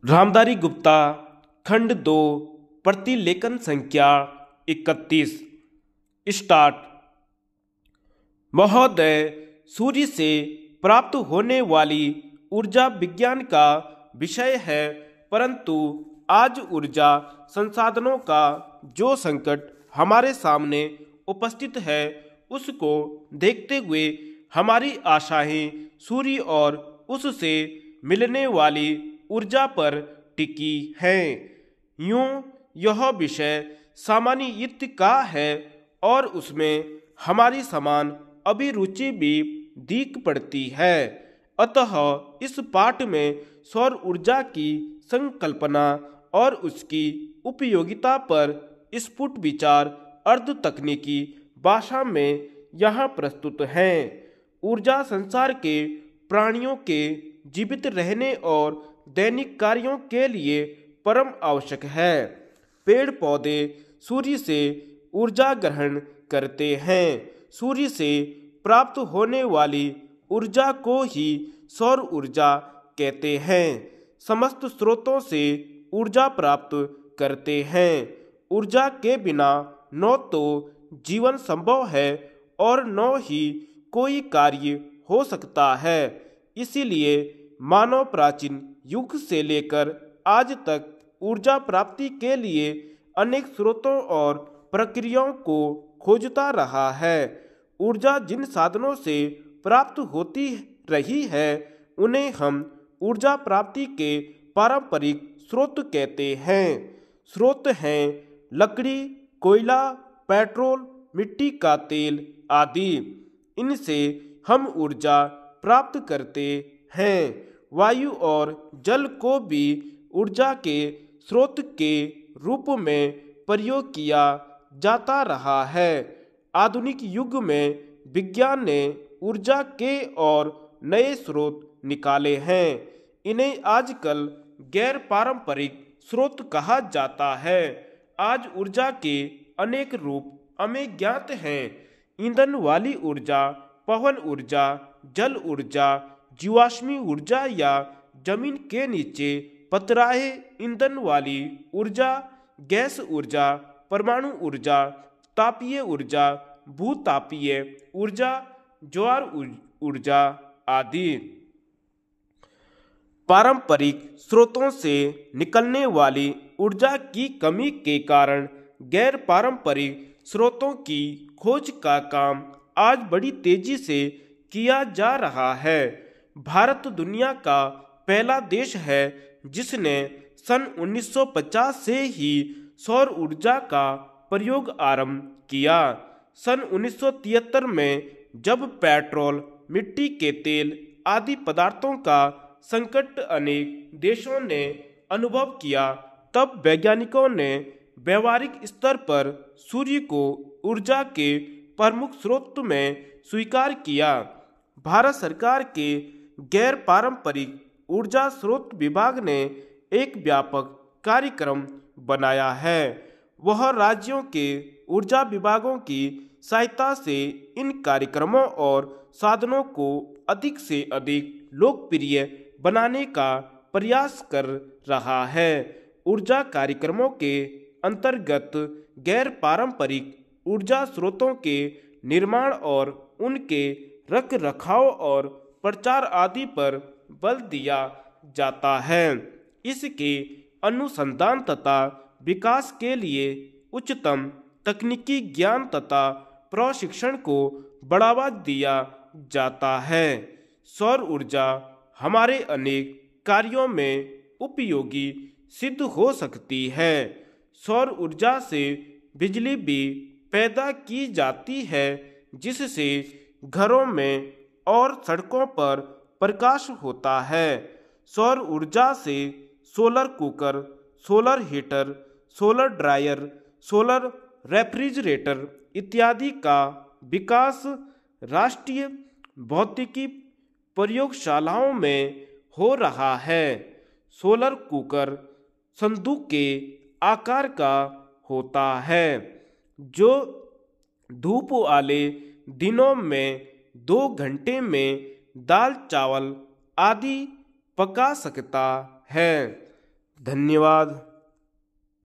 रामधारी गुप्ता खंड 2 प्रतिलेखन संख्या 31। स्टार्ट। महोदय, सूर्य से प्राप्त होने वाली ऊर्जा विज्ञान का विषय है, परंतु आज ऊर्जा संसाधनों का जो संकट हमारे सामने उपस्थित है, उसको देखते हुए हमारी आशाएं सूर्य और उससे मिलने वाली ऊर्जा पर टिकी हैं। यूं यह विषय सामान्यित का है और उसमें हमारी समान अभिरुचि भी दिख पड़ती है। अतः इस पाठ में सौर ऊर्जा की संकल्पना और उसकी उपयोगिता पर स्फुट विचार अर्ध तकनीकी भाषा में यहाँ प्रस्तुत हैं। ऊर्जा संसार के प्राणियों के जीवित रहने और दैनिक कार्यों के लिए परम आवश्यक है। पेड़ पौधे सूर्य से ऊर्जा ग्रहण करते हैं। सूर्य से प्राप्त होने वाली ऊर्जा को ही सौर ऊर्जा कहते हैं। समस्त स्रोतों से ऊर्जा प्राप्त करते हैं। ऊर्जा के बिना न तो जीवन संभव है और न ही कोई कार्य हो सकता है। इसीलिए मानव प्राचीन युग से लेकर आज तक ऊर्जा प्राप्ति के लिए अनेक स्रोतों और प्रक्रियाओं को खोजता रहा है। ऊर्जा जिन साधनों से प्राप्त होती रही है, उन्हें हम ऊर्जा प्राप्ति के पारंपरिक स्रोत कहते हैं। स्रोत हैं लकड़ी, कोयला, पेट्रोल, मिट्टी का तेल आदि। इनसे हम ऊर्जा प्राप्त करते हैं। वायु और जल को भी ऊर्जा के स्रोत के रूप में प्रयोग किया जाता रहा है। आधुनिक युग में विज्ञान ने ऊर्जा के और नए स्रोत निकाले हैं। इन्हें आजकल गैर पारंपरिक स्रोत कहा जाता है। आज ऊर्जा के अनेक रूप हमें ज्ञात हैं। ईंधन वाली ऊर्जा, पवन ऊर्जा, जल ऊर्जा, जीवाश्मी ऊर्जा या जमीन के नीचे पतराए ईंधन वाली ऊर्जा, गैस ऊर्जा, परमाणु ऊर्जा, तापीय ऊर्जा, भूतापीय ऊर्जा, ज्वार ऊर्जा आदि। पारंपरिक स्रोतों से निकलने वाली ऊर्जा की कमी के कारण गैर पारंपरिक स्रोतों की खोज का काम आज बड़ी तेजी से किया जा रहा है। भारत दुनिया का पहला देश है जिसने सन 1950 से ही सौर ऊर्जा का प्रयोग आरंभ किया। सन 1973 में जब पेट्रोल, मिट्टी के तेल आदि पदार्थों का संकट अनेक देशों ने अनुभव किया, तब वैज्ञानिकों ने व्यवहारिक स्तर पर सूर्य को ऊर्जा के प्रमुख स्रोत में स्वीकार किया। भारत सरकार के गैर पारंपरिक ऊर्जा स्रोत विभाग ने एक व्यापक कार्यक्रम बनाया है। वह राज्यों के ऊर्जा विभागों की सहायता से इन कार्यक्रमों और साधनों को अधिक से अधिक लोकप्रिय बनाने का प्रयास कर रहा है। ऊर्जा कार्यक्रमों के अंतर्गत गैर पारंपरिक ऊर्जा स्रोतों के निर्माण और उनके रख रखाव और प्रचार आदि पर बल दिया जाता है। इसके अनुसंधान तथा विकास के लिए उच्चतम तकनीकी ज्ञान तथा प्रशिक्षण को बढ़ावा दिया जाता है। सौर ऊर्जा हमारे अनेक कार्यों में उपयोगी सिद्ध हो सकती है। सौर ऊर्जा से बिजली भी पैदा की जाती है, जिससे घरों में और सड़कों पर प्रकाश होता है। सौर ऊर्जा से solar cooker, solar heater, solar dryer, solar refrigerator इत्यादि का विकास राष्ट्रीय भौतिकी प्रयोगशालाओं में हो रहा है। सोलर कुकर संदूक के आकार का होता है, जो धूप वाले दिनों में 2 घंटे में दाल चावल आदि पका सकता है। धन्यवाद।